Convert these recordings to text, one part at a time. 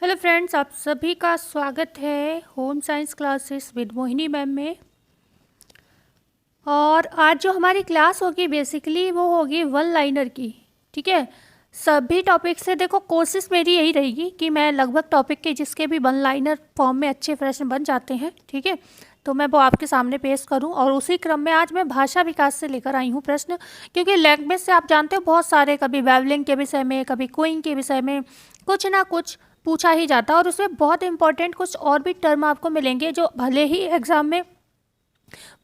Hello friends, आप सभी का स्वागत है home science classes with Mohini ma'am में। और आज जो हमारी क्लास होगी बेसिकली वो होगी वन लाइनर की। ठीक है, सभी टॉपिक से देखो कोशिश मेरी यही रहेगी कि मैं लगभग टॉपिक के जिसके भी वन लाइनर फॉर्म में अच्छे प्रश्न बन जाते हैं, ठीक है, तो मैं वो आपके सामने पेश करूं। और उसी क्रम में आज मैं भाषा विकास से लेकर आई हूं प्रश्न, क्योंकि लैंग्वेज से आप जानते हो बहुत सारे, कभी वेवलिंग के विषय में, कभी कोइंग के विषय में कुछ ना कुछ पूछा ही जाता है। और उसमें बहुत इंपॉर्टेंट कुछ और भी टर्म आपको मिलेंगे जो भले ही एग्जाम में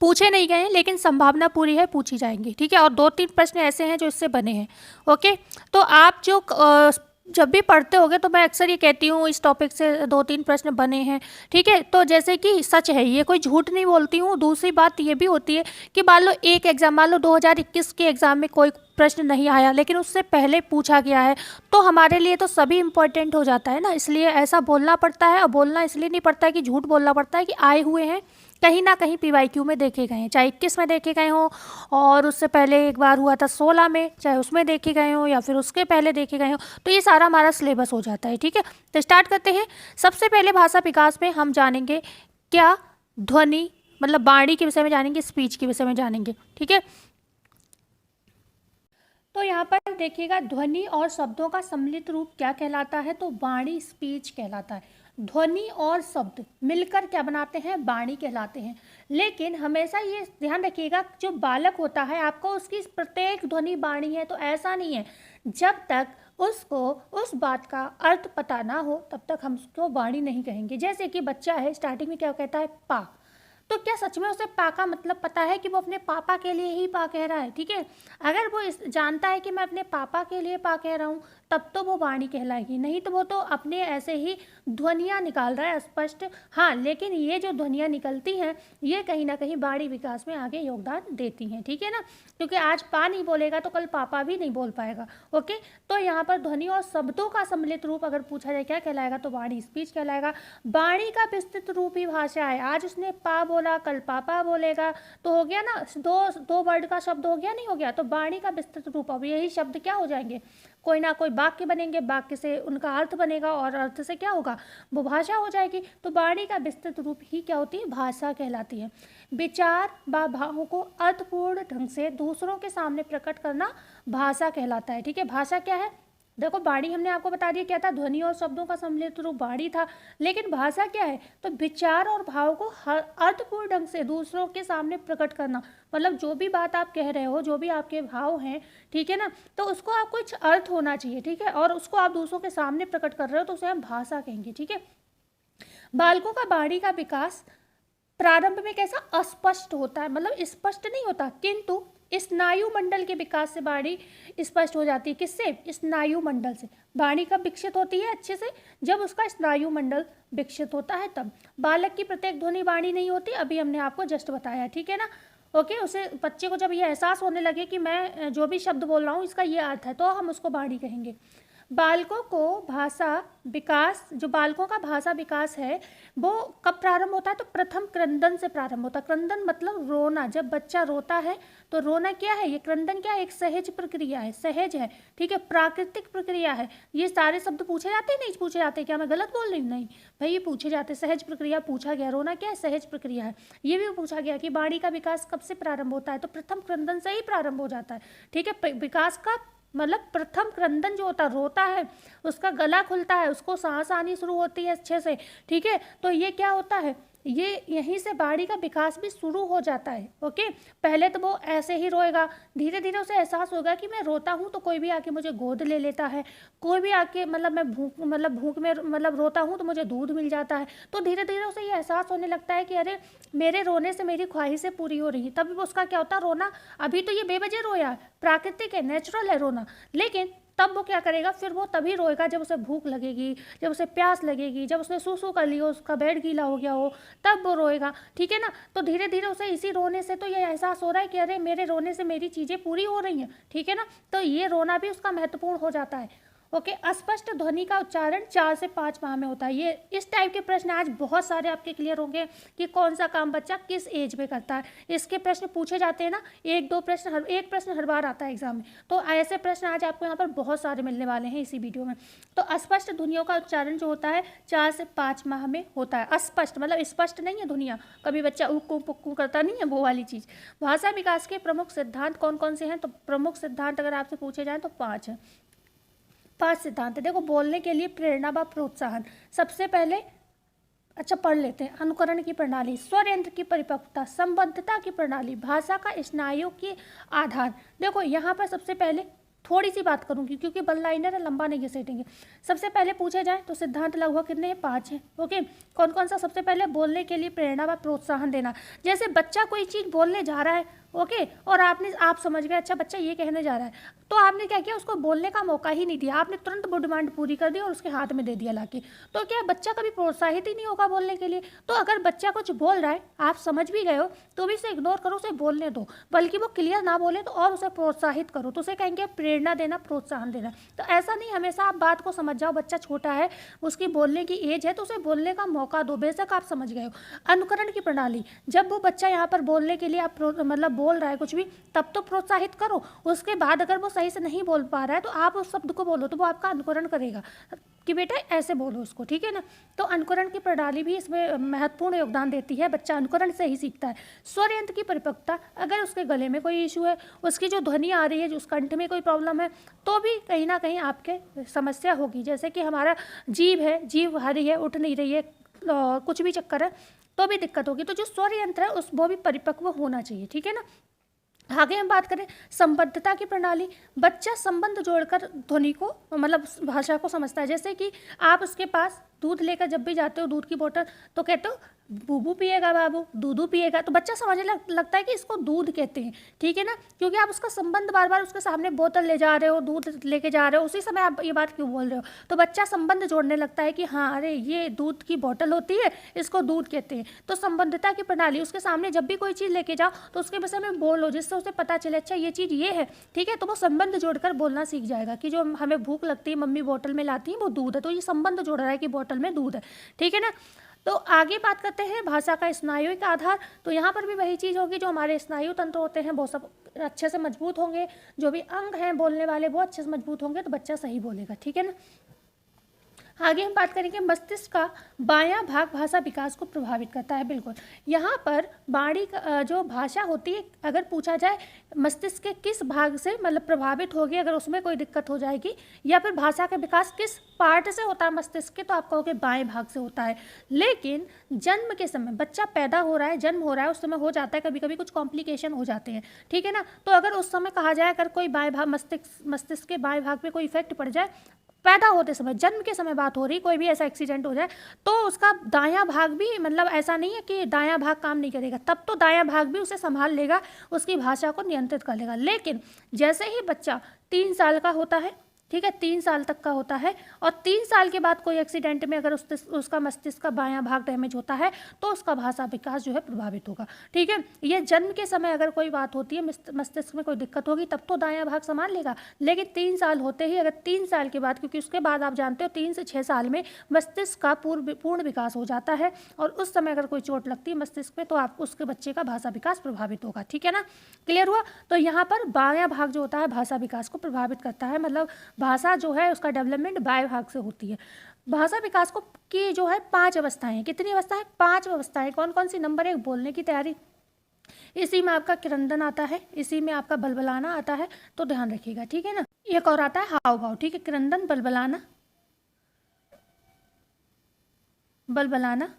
पूछे नहीं गए हैं लेकिन संभावना पूरी है पूछी जाएंगी। ठीक है, और 2-3 प्रश्न ऐसे हैं जो इससे बने हैं। ओके, तो आप जो जब भी पढ़ते होगे तो मैं अक्सर ये कहती हूँ इस टॉपिक से 2-3 प्रश्न बने हैं। ठीक है, तो जैसे कि सच है, ये कोई झूठ नहीं बोलती हूँ। दूसरी बात ये भी होती है कि मान लो एक एग्जाम, मान लो 2021 के एग्जाम में कोई प्रश्न नहीं आया लेकिन उससे पहले पूछा गया है, तो हमारे लिए तो सभी इंपॉर्टेंट हो जाता है ना। इसलिए ऐसा बोलना पड़ता है, और बोलना इसलिए नहीं पड़ता है कि झूठ बोलना पड़ता है कि आए हुए हैं कहीं ना कहीं पीवाईक्यू में देखे गए हैं, चाहे 21 में देखे गए हों, और उससे पहले एक बार हुआ था 16 में, चाहे उसमें देखे गए हों या फिर उसके पहले देखे गए हों, तो ये सारा हमारा सिलेबस हो जाता है। ठीक है, तो स्टार्ट करते हैं। सबसे पहले भाषा विकास में हम जानेंगे क्या, ध्वनि मतलब वाणी के विषय में जानेंगे, स्पीच के विषय में जानेंगे। ठीक है, तो यहाँ पर देखिएगा ध्वनि और शब्दों का सम्मिलित रूप क्या कहलाता है, तो वाणी, स्पीच कहलाता है। ध्वनि और शब्द मिलकर क्या बनाते हैं, वाणी कहलाते हैं। लेकिन हमेशा ये ध्यान रखिएगा, जो बालक होता है आपको उसकी प्रत्येक ध्वनि वाणी है, तो ऐसा नहीं है। जब तक उसको उस बात का अर्थ पता ना हो तब तक हम उसको वाणी नहीं कहेंगे। जैसे कि बच्चा है, स्टार्टिंग में क्या कहता है, पा, तो क्या सच में उसे पा का मतलब पता है कि वो अपने पापा के लिए ही पा कह रहा है। ठीक है, अगर वो जानता है कि मैं अपने पापा के लिए पा कह रहा हूँ तब तो वो वाणी कहलाएगी, नहीं तो वो तो अपने ऐसे ही ध्वनियाँ निकाल रहा है स्पष्ट। हाँ, लेकिन ये जो ध्वनियाँ निकलती हैं ये कहीं ना कहीं वाणी विकास में आगे योगदान देती हैं। ठीक है ना, क्योंकि आज पा नहीं बोलेगा तो कल पापा भी नहीं बोल पाएगा। ओके, तो यहाँ पर ध्वनि और शब्दों का सम्मिलित रूप अगर पूछा जाए क्या कहलाएगा, तो वाणी, स्पीच कहलाएगा। वाणी का विस्तृत रूप ही भाषा है। आज उसने पा बोला, कल पापा बोलेगा, तो हो गया ना, दो दो वर्ड का शब्द हो गया, नहीं हो गया। तो वाणी का विस्तृत रूप, अब यही शब्द क्या हो जाएंगे, कोई ना कोई वाक्य बनेंगे, वाक्य से उनका अर्थ बनेगा और अर्थ से क्या होगा, वो भाषा हो जाएगी। तो वाणी का विस्तृत रूप ही क्या होती है, भाषा कहलाती है। विचार व भावों को अर्थपूर्ण ढंग से दूसरों के सामने प्रकट करना भाषा कहलाता है। ठीक है, भाषा क्या है, देखो वाणी हमने आपको बता दिया क्या था, ध्वनि और शब्दों का सम्मिलित रूप वाणी था। लेकिन भाषा क्या है, तो विचार और भाव को अर्थपूर्ण ढंग से दूसरों के सामने प्रकट करना, मतलब जो भी बात आप कह रहे हो, जो भी आपके भाव हैं, ठीक है ना, तो उसको आप कुछ अर्थ होना चाहिए। ठीक है, और उसको आप दूसरों के सामने प्रकट कर रहे हो तो उसे हम भाषा कहेंगे। ठीक है, बालकों का वाणी का विकास प्रारंभ में कैसा अस्पष्ट होता है, मतलब स्पष्ट नहीं होता, किंतु स्नायु मंडल के विकास से वाणी स्पष्ट हो जाती है। किससे, स्नायु मंडल से। वाणी कब विकसित होती है अच्छे से, जब उसका स्नायु मंडल विकसित होता है तब। बालक की प्रत्येक ध्वनि वाणी नहीं होती, अभी हमने आपको जस्ट बताया। ठीक है ना, ओके, उसे बच्चे को जब ये एहसास होने लगे कि मैं जो भी शब्द बोल रहा हूँ इसका ये अर्थ है, तो हम उसको वाणी कहेंगे। बालकों को भाषा विकास, जो बालकों का भाषा विकास है वो कब प्रारंभ होता है, तो प्रथम क्रंदन से प्रारंभ होता है। क्रंदन मतलब रोना, जब बच्चा रोता है तो रोना क्या है, ये क्रंदन क्या है, एक सहज प्रक्रिया है, सहज है। ठीक है, प्राकृतिक प्रक्रिया है। ये सारे शब्द पूछे जाते हैं, नहीं पूछे जाते, क्या मैं गलत बोल रही हूँ, नहीं भाई ये पूछे जाते। सहज प्रक्रिया पूछा गया, रोना क्या है, सहज प्रक्रिया है। ये भी पूछा गया कि वाणी का विकास कब से प्रारंभ होता है, तो प्रथम क्रंदन से ही प्रारंभ हो जाता है। ठीक है, विकास का मतलब प्रथम क्रंदन जो होता है, रोता है, उसका गला खुलता है, उसको सांस आनी शुरू होती है अच्छे से। ठीक है, तो ये क्या होता है, ये यहीं से वाणी का विकास भी शुरू हो जाता है। ओके, पहले तो वो ऐसे ही रोएगा, धीरे धीरे उसे एहसास होगा कि मैं रोता हूँ तो कोई भी आके मुझे गोद ले लेता है, कोई भी आके, मतलब मैं भूख में मतलब रोता हूँ तो मुझे दूध मिल जाता है। तो धीरे धीरे उसे ये एहसास होने लगता है कि अरे मेरे रोने से मेरी ख्वाहिशें पूरी हो रही हैं। तभी उसका क्या होता है, रोना। अभी तो ये बेवजह रोया है, प्राकृतिक है, नेचुरल है रोना, लेकिन तब वो क्या करेगा, फिर वो तभी रोएगा जब उसे भूख लगेगी, जब उसे प्यास लगेगी, जब उसने सूसू कर लिया, उसका बेड गीला हो गया हो, तब वो रोएगा। ठीक है ना, तो धीरे धीरे उसे इसी रोने से तो ये एहसास हो रहा है कि अरे मेरे रोने से मेरी चीज़ें पूरी हो रही हैं। ठीक है ना, तो ये रोना भी उसका महत्वपूर्ण हो जाता है। ओके, अस्पष्ट ध्वनि का उच्चारण 4 से 5 माह में होता है। ये इस टाइप के प्रश्न आज बहुत सारे आपके क्लियर होंगे कि कौन सा काम बच्चा किस एज में करता है। इसके प्रश्न पूछे जाते हैं ना, एक प्रश्न हर बार आता है एग्जाम में, तो ऐसे प्रश्न आज आपको यहाँ पर बहुत सारे मिलने वाले हैं इसी वीडियो में। तो अस्पष्ट ध्वनियों का उच्चारण जो होता है 4 से 5 माह में होता है। अस्पष्ट मतलब स्पष्ट नहीं है ध्वनियाँ, कभी बच्चा उक्कू पुक्कू करता नहीं है, वो वाली चीज़। भाषा विकास के प्रमुख सिद्धांत कौन कौन से हैं? तो प्रमुख सिद्धांत अगर आपसे पूछे जाएँ तो 5 हैं। 5 सिद्धांत है। देखो, बोलने के लिए प्रेरणा व प्रोत्साहन। सबसे पहले अच्छा पढ़ लेते हैं। अनुकरण की प्रणाली, स्वर यंत्र की परिपक्वता, संबद्धता की प्रणाली, भाषा का स्नायु के आधार। देखो यहाँ पर सबसे पहले थोड़ी सी बात करूंगी क्योंकि वन लाइनर है, लंबा नहीं घिसेटेंगे। सबसे पहले पूछे जाए तो सिद्धांत लगभग कितने हैं? 5 हैं। ओके, कौन कौन सा? सबसे पहले बोलने के लिए प्रेरणा व प्रोत्साहन देना। जैसे बच्चा कोई चीज़ बोलने जा रहा है, ओके, और आप समझ गए अच्छा बच्चा ये कहने जा रहा है, तो आपने क्या किया? उसको बोलने का मौका ही नहीं दिया, आपने तुरंत वो डिमांड पूरी कर दी और उसके हाथ में दे दिया लाके। तो क्या बच्चा कभी प्रोत्साहित ही नहीं होगा बोलने के लिए। तो अगर बच्चा कुछ बोल रहा है, आप समझ भी गए हो, तो भी उसे इग्नोर करो, उसे बोलने दो, बल्कि वो क्लियर ना बोले तो और उसे प्रोत्साहित करो। तो उसे कहेंगे प्रेरणा देना, प्रोत्साहन देना। तो ऐसा नहीं हमेशा आप बात को समझ जाओ, बच्चा छोटा है, उसकी बोलने की एज है, तो उसे बोलने का मौका दो, बेशक आप समझ गए हो। अनुकरण की प्रणाली, जब वो बच्चा यहाँ पर बोलने के लिए आप मतलब बोल रहा है कुछ भी, तब तो प्रोत्साहित करो। उसके बाद अगर वो सही से नहीं बोल पा रहा है तो आप उस शब्द को बोलो, तो वो आपका अनुकरण करेगा कि बेटा ऐसे बोलो उसको, ठीक है ना। तो अनुकरण की प्रणाली भी इसमें महत्वपूर्ण योगदान देती है, बच्चा अनुकरण से ही सीखता है। स्वर यंत्र की परिपक्वता, अगर उसके गले में कोई इशू है, उसकी जो ध्वनि आ रही है, जो उस कंठ में कोई प्रॉब्लम है, तो भी कहीं ना कहीं आपके समस्या होगी। जैसे कि हमारा जीभ है, जीभ भारी है, उठ नहीं रही है, कुछ भी चक्कर है, तो भी दिक्कत होगी। तो जो स्वर यंत्र है वो भी परिपक्व होना चाहिए, ठीक है ना। आगे हम बात करें संबद्धता की प्रणाली। बच्चा संबंध जोड़कर ध्वनि को मतलब भाषा को समझता है। जैसे कि आप उसके पास दूध लेकर जब भी जाते हो, दूध की बोतल, तो कहते हो बूबू पिएगा बाबू, दूधू पिएगा, तो बच्चा समझने लगता है कि इसको दूध कहते हैं, ठीक है ना, क्योंकि आप उसका संबंध बार बार उसके सामने बोतल ले जा रहे हो, दूध लेके जा रहे हो, उसी समय आप ये बात क्यों बोल रहे हो। तो बच्चा संबंध जोड़ने लगता है कि हाँ अरे ये दूध की बोतल होती है, इसको दूध कहते हैं। तो संबद्धता की प्रणाली, उसके सामने जब भी कोई चीज़ लेके जाओ तो उसके विषय में बोलो, जिससे उसे पता चले अच्छा ये चीज़ ये है, ठीक है। तो वो संबंध जोड़कर बोलना सीख जाएगा कि जो हमें भूख लगती है, मम्मी बोतल में लाती है, वो दूध है। तो ये संबंध जोड़ रहा है कि बोतल में दूध है, ठीक है ना। तो आगे बात करते हैं भाषा का स्नायु का आधार। तो यहाँ पर भी वही चीज़ होगी, जो हमारे स्नायु तंत्र होते हैं वो सब अच्छे से मजबूत होंगे, जो भी अंग हैं बोलने वाले वो अच्छे से मजबूत होंगे, तो बच्चा सही बोलेगा, ठीक है ना। आगे हम बात करेंगे मस्तिष्क का बायां भाग भाषा विकास को प्रभावित करता है। बिल्कुल, यहाँ पर बाणी का जो भाषा होती है, अगर पूछा जाए मस्तिष्क के किस भाग से मतलब प्रभावित होगी, अगर उसमें कोई दिक्कत हो जाएगी, या फिर भाषा का विकास किस पार्ट से होता है मस्तिष्क के, तो आप कहोगे बाएं भाग से होता है। लेकिन जन्म के समय बच्चा पैदा हो रहा है, जन्म हो रहा है, उस समय हो जाता है कभी कभी कुछ कॉम्प्लिकेशन हो जाते हैं, ठीक है ना। तो अगर उस समय कहा जाए अगर कोई बाएं भाग मस्तिष्क के बाएं भाग पे कोई इफेक्ट पड़ जाए, पैदा होते समय, जन्म के समय बात हो रही, कोई भी ऐसा एक्सीडेंट हो जाए, तो उसका दायां भाग भी मतलब ऐसा नहीं है कि दायां भाग काम नहीं करेगा, तब तो दायां भाग भी उसे संभाल लेगा, उसकी भाषा को नियंत्रित कर लेगा। लेकिन जैसे ही बच्चा 3 साल का होता है, ठीक है, 3 साल तक का होता है, और 3 साल के बाद कोई एक्सीडेंट में अगर उसका मस्तिष्क का बायां भाग डैमेज होता है, तो उसका भाषा विकास जो है प्रभावित होगा, ठीक है। ये जन्म के समय अगर कोई बात होती है, मस्तिष्क में कोई दिक्कत होगी, तब तो दायां भाग संभाल लेगा। लेकिन 3 साल होते ही, अगर 3 साल के बाद, क्योंकि उसके बाद आप जानते हो 3 से 6 साल में मस्तिष्क का पूर्ण विकास हो जाता है, और उस समय अगर कोई चोट लगती है मस्तिष्क में, तो आप उसके बच्चे का भाषा विकास प्रभावित होगा, ठीक है ना। क्लियर हुआ। तो यहाँ पर बायां भाग जो होता है भाषा विकास को प्रभावित करता है, मतलब भाषा जो है उसका डेवलपमेंट बाएं भाग से होती है। भाषा विकास को की जो है 5 अवस्थाएं हैं। कितनी अवस्थाएं? 5 अवस्थाएं। कौन कौन सी? नंबर 1 बोलने की तैयारी, इसी में आपका क्रंदन आता है, इसी में आपका बलबलाना आता है, तो ध्यान रखिएगा, ठीक है ना। एक और आता है हाव भाव, ठीक है, क्रंदन, बलबलाना, बलबलाना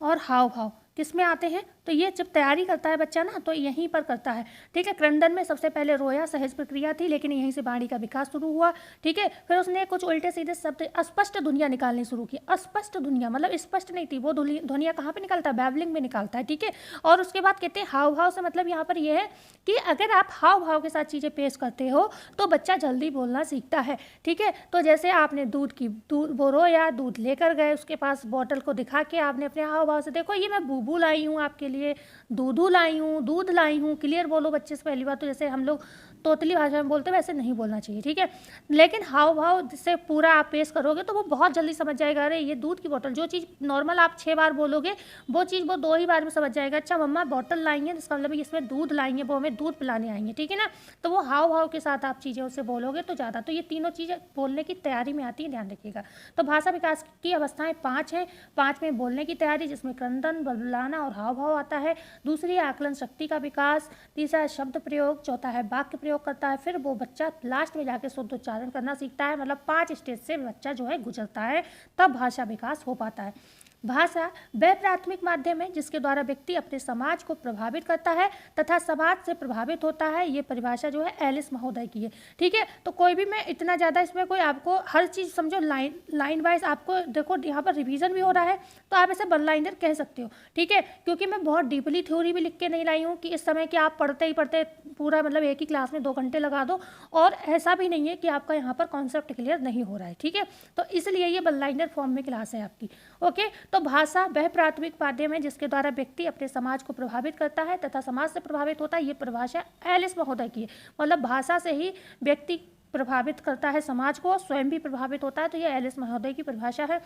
और हाव भाव किस में आते हैं? तो ये जब तैयारी करता है बच्चा ना, तो यहीं पर करता है, ठीक है। क्रंदन में सबसे पहले रोया, सहज प्रक्रिया थी, लेकिन यहीं से वाणी का विकास शुरू हुआ, ठीक है। फिर उसने कुछ उल्टे सीधे शब्द, अस्पष्ट ध्वनियाँ निकालनी शुरू की। अस्पष्ट ध्वनियाँ मतलब स्पष्ट नहीं थी, वो ध्वनियाँ कहाँ पे निकालता है? बैवलिंग में निकालता है, ठीक है। और उसके बाद कहते हैं हाव भाव से, मतलब यहाँ पर यह है कि अगर आप हाव भाव के साथ चीज़ें पेश करते हो तो बच्चा जल्दी बोलना सीखता है, ठीक है। तो जैसे आपने वो रोया, दूध लेकर गए, उसके पास बॉटल को दिखा के आपने अपने हाव भाव से, देखो ये मैं बूबू लाई हूँ आपके लिए, दूधू लाई हूँ, दूध लाई हूँ, क्लियर बोलो बच्चे से पहली बात। तो जैसे हम लोग तोतली भाषा में बोलते हैं वैसे नहीं बोलना चाहिए, ठीक है। लेकिन हाव भाव से पूरा आप पेश करोगे तो वो बहुत जल्दी समझ जाएगा, अरे ये दूध की बोतल, जो चीज़ नॉर्मल आप 6 बार बोलोगे वो चीज़ वो 2 ही बार में समझ जाएगा। अच्छा मम्मा बोतल लाएंगे तो इसका मतलब इसमें दूध लाएंगे, वो हमें दूध पिलाने आएंगे, ठीक है ना। तो वो हाव भाव के साथ आप चीज़ें उससे बोलोगे तो ज़्यादा, तो ये तीनों चीज़ें बोलने की तैयारी में आती है, ध्यान रखिएगा। तो भाषा विकास की अवस्थाएं 5 हैं। 5 में बोलने की तैयारी जिसमें क्रंदन, बलबुलाना और हाव भाव आता है। दूसरी आकलन शक्ति का विकास। तीसरा है शब्द प्रयोग। चौथा है वाक्य प्रयोग करता है। फिर वो बच्चा लास्ट में जाके शुद्ध उच्चारण करना सीखता है। मतलब 5 स्टेज से बच्चा जो है गुजरता है, तब भाषा विकास हो पाता है। भाषा वह प्राथमिक माध्यम है जिसके द्वारा व्यक्ति अपने समाज को प्रभावित करता है तथा समाज से प्रभावित होता है। ये परिभाषा जो है एलिस महोदय की है, ठीक है। तो कोई भी, मैं इतना ज़्यादा इसमें कोई आपको हर चीज़ समझो लाइन वाइज आपको देखो, यहाँ पर रिवीजन भी हो रहा है तो आप ऐसे वन लाइनर कह सकते हो, ठीक है। क्योंकि मैं बहुत डीपली थ्योरी भी लिख के नहीं लाई हूँ कि इस समय कि आप पढ़ते ही पढ़ते पूरा मतलब एक ही क्लास में 2 घंटे लगा दो, और ऐसा भी नहीं है कि आपका यहाँ पर कॉन्सेप्ट क्लियर नहीं हो रहा है, ठीक है। तो इसलिए ये वन लाइनर फॉर्म में क्लास है आपकी, ओके। तो भाषा वह प्राथमिक माध्यम है जिसके द्वारा व्यक्ति अपने समाज को प्रभावित करता है तथा समाज से प्रभावित होता है। ये परिभाषा एलिस महोदय की है। मतलब भाषा से ही व्यक्ति प्रभावित करता है समाज को, स्वयं भी प्रभावित होता है। तो ये एलिस महोदय की परिभाषा है।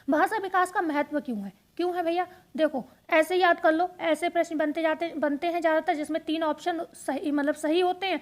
भाषा विकास का महत्व क्यों है भैया, देखो ऐसे याद कर लो, ऐसे प्रश्न बनते हैं ज़्यादातर जिसमें 3 ऑप्शन सही मतलब सही होते हैं।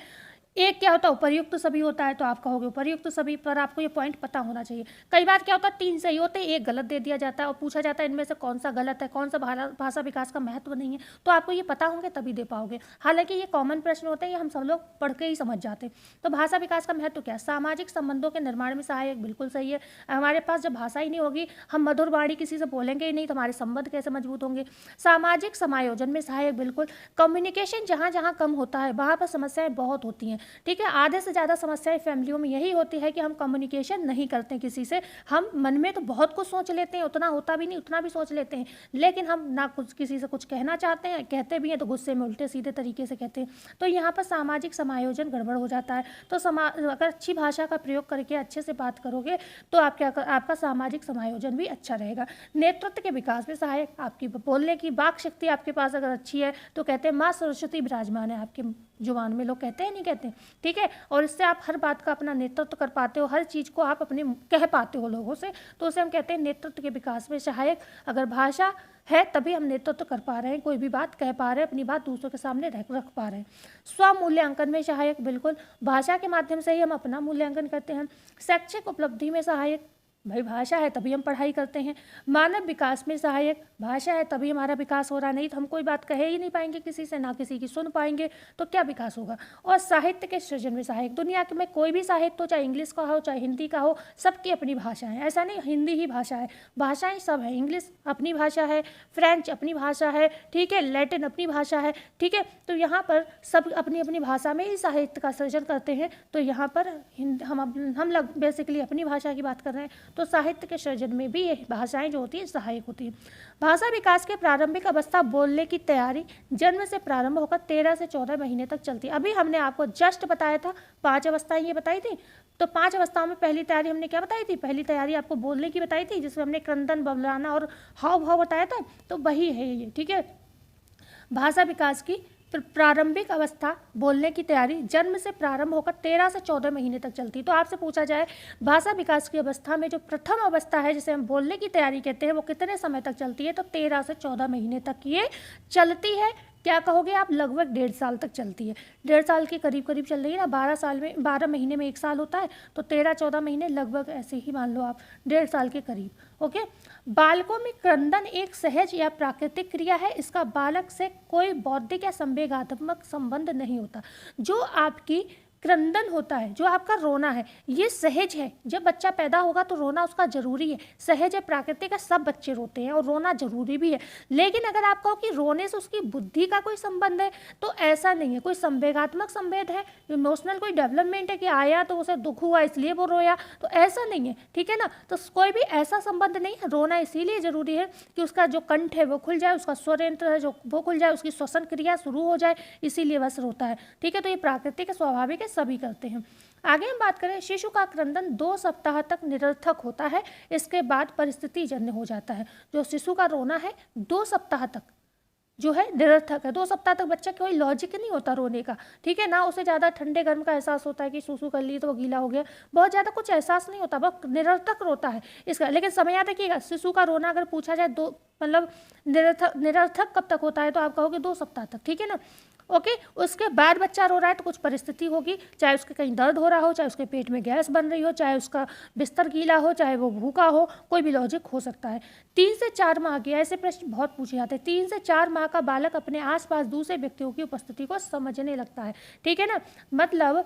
एक क्या होता है उपर्युक्त सभी होता है, तो आप कहोगे उपर्युक्त सभी, पर आपको ये पॉइंट पता होना चाहिए। कई बार क्या होता है 3 सही होते हैं, एक गलत दे दिया जाता है और पूछा जाता है इनमें से कौन सा गलत है, कौन सा भाषा विकास का महत्व नहीं है। तो आपको ये पता होंगे तभी दे पाओगे। हालांकि ये कॉमन प्रश्न होते हैं, ये हम सब लोग पढ़ के ही समझ जाते हैं। तो भाषा विकास का महत्व क्या है, सामाजिक संबंधों के निर्माण में सहायक, बिल्कुल सही है। हमारे पास जब भाषा ही नहीं होगी, हम मधुर वाणी किसी से बोलेंगे ही नहीं, तो हमारे संबंध कैसे मजबूत होंगे। सामाजिक समायोजन में सहायक, बिल्कुल। कम्युनिकेशन जहाँ जहाँ कम होता है वहाँ पर समस्याएं बहुत होती हैं, ठीक है। आधे से ज़्यादा समस्याएं फैमिलियों में यही होती है कि हम कम्युनिकेशन नहीं करते किसी से। हम मन में तो बहुत कुछ सोच लेते हैं, उतना होता भी नहीं, उतना भी सोच लेते हैं, लेकिन हम ना कुछ किसी से कुछ कहना चाहते हैं, कहते भी हैं तो गुस्से में उल्टे सीधे तरीके से कहते हैं। तो यहाँ पर सामाजिक समायोजन गड़बड़ हो जाता है। तो अगर अच्छी भाषा का प्रयोग करके अच्छे से बात करोगे तो आपका सामाजिक समायोजन भी अच्छा रहेगा। नेतृत्व के विकास में सहायक, आपकी बोलने की वाक शक्ति आपके पास अगर अच्छी है तो कहते हैं माँ सरस्वती विराजमान है आपके जुबान में, लोग कहते हैं नहीं कहते, ठीक है। और इससे आप हर बात का अपना नेतृत्व कर पाते हो, हर चीज़ को आप अपने कह पाते हो लोगों से, तो उसे हम कहते हैं नेतृत्व के विकास में सहायक। अगर भाषा है तभी हम नेतृत्व कर पा रहे हैं, कोई भी बात कह पा रहे हैं, अपनी बात दूसरों के सामने रख पा रहे हैं। स्व मूल्यांकन में सहायक, बिल्कुल, भाषा के माध्यम से ही हम अपना मूल्यांकन करते हैं। शैक्षिक उपलब्धि में सहायक, भाई भाषा है तभी हम पढ़ाई करते हैं। मानव विकास में सहायक, भाषा है तभी हमारा विकास हो रहा, नहीं तो हम कोई बात कह ही नहीं पाएंगे किसी से, ना किसी की सुन पाएंगे, तो क्या विकास होगा। और साहित्य के सृजन में सहायक, दुनिया में कोई भी साहित्य हो, चाहे इंग्लिश का हो चाहे हिंदी का हो, सबकी अपनी भाषा है, ऐसा नहीं हिंदी ही भाषा है, भाषाएं सब है। इंग्लिश अपनी भाषा है, फ्रेंच अपनी भाषा है, ठीक है, लैटिन अपनी भाषा है, ठीक है। तो यहाँ पर सब अपनी अपनी भाषा में ही साहित्य का सृजन करते हैं। तो यहाँ पर हम लोग बेसिकली अपनी भाषा की बात कर रहे हैं, तो साहित्य के सृजन में भी ये भाषाएं जो होती है सहायक होती हैं। भाषा विकास के प्रारंभिक अवस्था बोलने की तैयारी जन्म से प्रारंभ होकर 13 से 14 महीने तक चलती है। अभी हमने आपको जस्ट बताया था 5 अवस्थाएं ये बताई थी। तो 5 अवस्थाओं में पहली तैयारी हमने क्या बताई थी, पहली तैयारी आपको बोलने की बताई थी, जिसमें हमने क्रंदन, बबलाना और हाव भाव बताया था। तो वही है ये, ठीक है। भाषा विकास की प्रारंभिक अवस्था बोलने की तैयारी जन्म से प्रारंभ होकर 13 से 14 महीने तक चलती है। तो आपसे पूछा जाए भाषा विकास की अवस्था में जो प्रथम अवस्था है जिसे हम बोलने की तैयारी कहते हैं, वो कितने समय तक चलती है, तो 13 से 14 महीने तक ये चलती है। क्या कहोगे आप, लगभग 1.5 साल तक चलती है, 1.5 साल के करीब करीब चल रही है ना। 12 महीने में 1 साल होता है, तो 13-14 महीने लगभग ऐसे ही मान लो आप, 1.5 साल के करीब, ओके। बालकों में क्रंदन एक सहज या प्राकृतिक क्रिया है, इसका बालक से कोई बौद्धिक या संवेगात्मक संबंध नहीं होता। जो आपकी क्रंदन होता है, जो आपका रोना है, ये सहज है। जब बच्चा पैदा होगा तो रोना उसका जरूरी है, सहज है, प्राकृतिक है, सब बच्चे रोते हैं और रोना जरूरी भी है। लेकिन अगर आप कहो कि रोने से उसकी बुद्धि का कोई संबंध है, तो ऐसा नहीं है। कोई संवेगात्मक संवेद है, इमोशनल कोई डेवलपमेंट है कि आया तो उसे दुख हुआ इसलिए वो रोया, तो ऐसा नहीं है, ठीक है ना। तो कोई भी ऐसा संबंध नहीं है। रोना इसीलिए जरूरी है कि उसका जो कंठ है वो खुल जाए, उसका स्वर यंत्र है जो वो खुल जाए, उसकी श्वसन क्रिया शुरू हो जाए, इसीलिए बस रोता है, ठीक है। तो ये प्राकृतिक है, स्वाभाविक है, सभी करते हैं। आगे हम बात करें, शिशु का क्रंदन 2 सप्ताह तक निरर्थक होता है, इसके बाद परिस्थिति जन्य हो जाता है। जो शिशु का रोना है 2 सप्ताह तक जो है निरर्थक है। 2 सप्ताह तक बच्चा कोई लॉजिक नहीं होता रोने का, ठीक है ना, उसे ज़्यादा ठंडे गर्म का एहसास होता है कि सूसू कर ली तो वो गीला हो गया, बहुत ज़्यादा कुछ एहसास नहीं होता, बहुत निरर्थक रोता है इसका। लेकिन समय याद रखिएगा, शिशु का रोना अगर पूछा जाए दो मतलब निरर्थक कब तक होता है तो आप कहोगे 2 सप्ताह तक, ठीक है ना। ओके, उसके बाद बच्चा रो रहा है तो कुछ परिस्थिति होगी, चाहे उसके कहीं दर्द हो रहा हो, चाहे उसके पेट में गैस बन रही हो, चाहे उसका बिस्तर गीला हो, चाहे वो भूखा हो, कोई भी लॉजिक हो सकता है। 3 से 4 माह के ऐसे प्रश्न बहुत पूछे जाते हैं। 3 से 4 माह का बालक अपने आसपास दूसरे व्यक्तियों की उपस्थिति को समझने लगता है, ठीक है ना। मतलब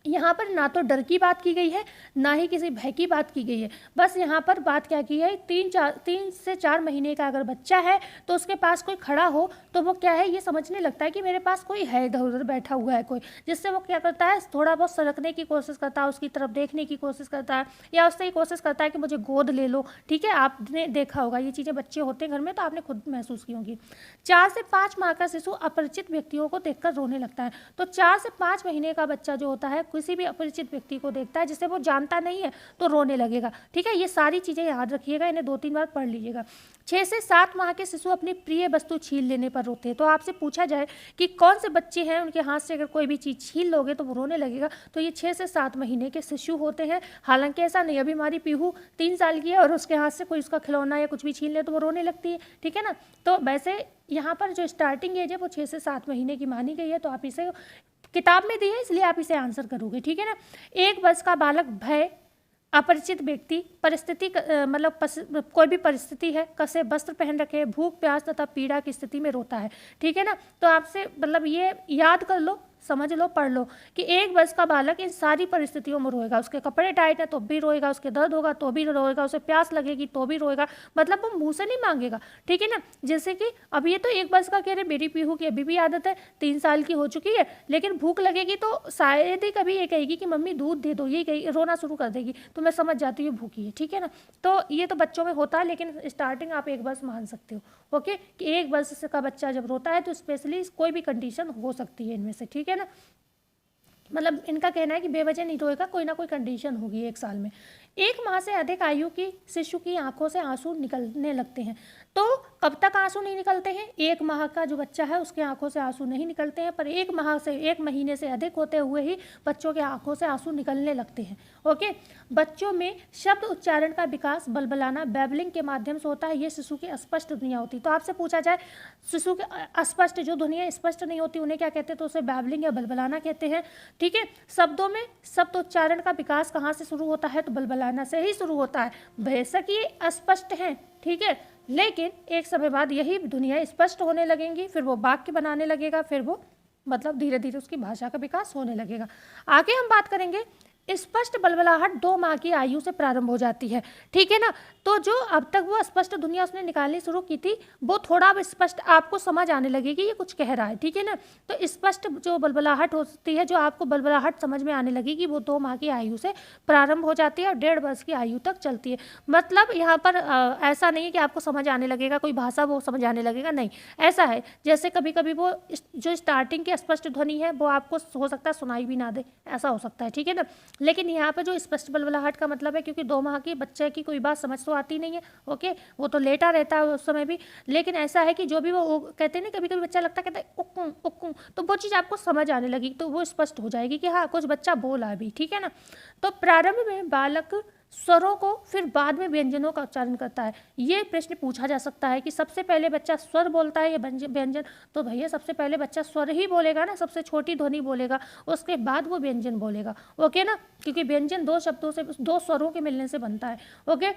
यहाँ पर ना तो डर की बात की गई है, ना ही किसी भय की बात की गई है, बस यहाँ पर बात क्या की है, 3 से 4 महीने का अगर बच्चा है तो उसके पास कोई खड़ा हो तो वो क्या है, ये समझने लगता है कि मेरे पास कोई है, इधर उधर बैठा हुआ है कोई, जिससे वो क्या करता है, थोड़ा बहुत सरकने की कोशिश करता है, उसकी तरफ देखने की कोशिश करता है, या उससे ये कोशिश करता है कि मुझे गोद ले लो, ठीक है। आपने देखा होगा ये चीज़ें, बच्चे होते हैं घर में तो आपने खुद महसूस की होंगी। 4 से 5 माह का शिशु अपरिचित व्यक्तियों को देखकर रोने लगता है। तो 4 से 5 महीने का बच्चा जो होता है किसी भी अपरिचित व्यक्ति को देखता है जिसे वो जानता नहीं है तो रोने लगेगा, ठीक है। ये सारी चीज़ें याद रखिएगा, इन्हें 2-3 बार पढ़ लीजिएगा। 6 से 7 माह के शिशु अपनी प्रिय वस्तु छीन लेने पर रोते हैं। तो आपसे पूछा जाए कि कौन से बच्चे हैं उनके हाथ से अगर कोई भी चीज़ छीन लोगे तो वो रोने लगेगा, तो ये 6 से 7 महीने के शिशु होते हैं। हालांकि ऐसा नहीं, अभी हमारी पीहू 3 साल की है और उसके हाथ से कोई उसका खिलौना या कुछ भी छीन ले तो वो रोने लगती है, ठीक है ना। तो वैसे यहाँ पर जो स्टार्टिंग एज है वो 6 से 7 महीने की मानी गई है, तो आप इसे किताब में दी है इसलिए आप इसे आंसर करोगे, ठीक है ना। 1 वर्ष का बालक भय, अपरिचित व्यक्ति, परिस्थिति कोई भी परिस्थिति है, कसे वस्त्र पहन रखे, भूख प्यास तथा पीड़ा की स्थिति में रोता है, ठीक है ना। तो आपसे ये याद कर लो, समझ लो, पढ़ लो कि 1 वर्ष का बालक इन सारी परिस्थितियों में रोएगा। उसके कपड़े टाइट है तो भी रोएगा, उसके दर्द होगा तो भी रोएगा, उसे प्यास लगेगी तो भी रोएगा, मतलब वो मुंह से नहीं मांगेगा, ठीक है ना। जैसे कि अब ये तो 1 वर्ष का कह रहे, मेरी पीहू की अभी भी आदत है, 3 साल की हो चुकी है, लेकिन भूख लगेगी तो शायद ही कभी ये कहेगी कि मम्मी दूध दे दो, ये कहेगी, रोना शुरू कर देगी, तो मैं समझ जाती हूँ भूखी है, ठीक है ना। तो ये तो बच्चों में होता है, लेकिन स्टार्टिंग आप 1 वर्ष मान सकते हो, ओके, कि 1 वर्ष का बच्चा जब रोता है तो स्पेशली कोई भी कंडीशन हो सकती है इनमें से, ठीक है ना। मतलब इनका कहना है कि बेवजह नहीं रोएगा, कोई ना कोई कंडीशन होगी 1 साल में। 1 माह से अधिक आयु की शिशु की आंखों से आंसू निकलने लगते हैं। तो कब तक आंसू नहीं निकलते हैं? 1 माह का जो बच्चा है उसके आंखों से आंसू नहीं निकलते हैं, पर 1 महीने से अधिक होते हुए ही बच्चों के आंखों से आंसू निकलने लगते हैं, ओके। बच्चों में शब्द उच्चारण का विकास बलबलाना, बैबलिंग के माध्यम से होता है। ये शिशु की स्पष्ट ध्वनियाँ होती। तो आपसे पूछा जाए शिशु के स्पष्ट जो ध्वनियाँ स्पष्ट नहीं होती उन्हें क्या कहते हैं, तो उसे बैबलिंग या बलबलाना कहते हैं, ठीक है। शब्दों में शब्द उच्चारण का विकास कहाँ से शुरू होता है, तो बलबलाना से ही शुरू होता है। बेशक ये अस्पष्ट हैं, ठीक है, लेकिन एक समय बाद यही ध्वनियाँ स्पष्ट होने लगेंगी, फिर वो वाक्य बनाने लगेगा, फिर वो धीरे धीरे उसकी भाषा का विकास होने लगेगा। आगे हम बात करेंगे, स्पष्ट बलबलाहट 2 माह की आयु से प्रारंभ हो जाती है, ठीक है ना। तो जो अब तक वो स्पष्ट ध्वनियाँ उसने निकालनी शुरू की थी वो थोड़ा अब स्पष्ट आपको समझ आने लगेगी ये कुछ कह रहा है, ठीक है ना। तो स्पष्ट जो बलबलाहट होती है, जो आपको बलबलाहट समझ में आने लगेगी, वो 2 माह की आयु से प्रारंभ हो जाती है और 1.5 वर्ष की आयु तक चलती है। मतलब यहाँ पर ऐसा नहीं है कि आपको समझ आने लगेगा कोई भाषा वो समझ आने लगेगा, नहीं। ऐसा है जैसे कभी कभी वो जो स्टार्टिंग की स्पष्ट ध्वनि है वो आपको हो सकता है सुनाई भी ना दे, ऐसा हो सकता है, ठीक है ना। लेकिन यहाँ पे जो स्पष्ट बलबलाहट का मतलब है, क्योंकि 2 माह की बच्चे की कोई बात समझ तो आती नहीं है, ओके, वो तो लेटा रहता है उस समय भी, लेकिन ऐसा है कि जो भी वो कहते हैं ना, कभी कभी बच्चा लगता है कहता है उक्कू उक्कू, तो वो चीज़ आपको समझ आने लगी, तो वो स्पष्ट हो जाएगी कि हाँ कुछ बच्चा बोला भी, ठीक है ना। तो प्रारंभ में बालक स्वरों को, फिर बाद में व्यंजनों का उच्चारण करता है। ये प्रश्न पूछा जा सकता है कि सबसे पहले बच्चा स्वर बोलता है या व्यंजन, तो भैया सबसे पहले बच्चा स्वर ही बोलेगा ना, सबसे छोटी ध्वनि बोलेगा, उसके बाद वो व्यंजन बोलेगा, ओके ना, क्योंकि व्यंजन 2 शब्दों से, 2 स्वरों के मिलने से बनता है, ओके।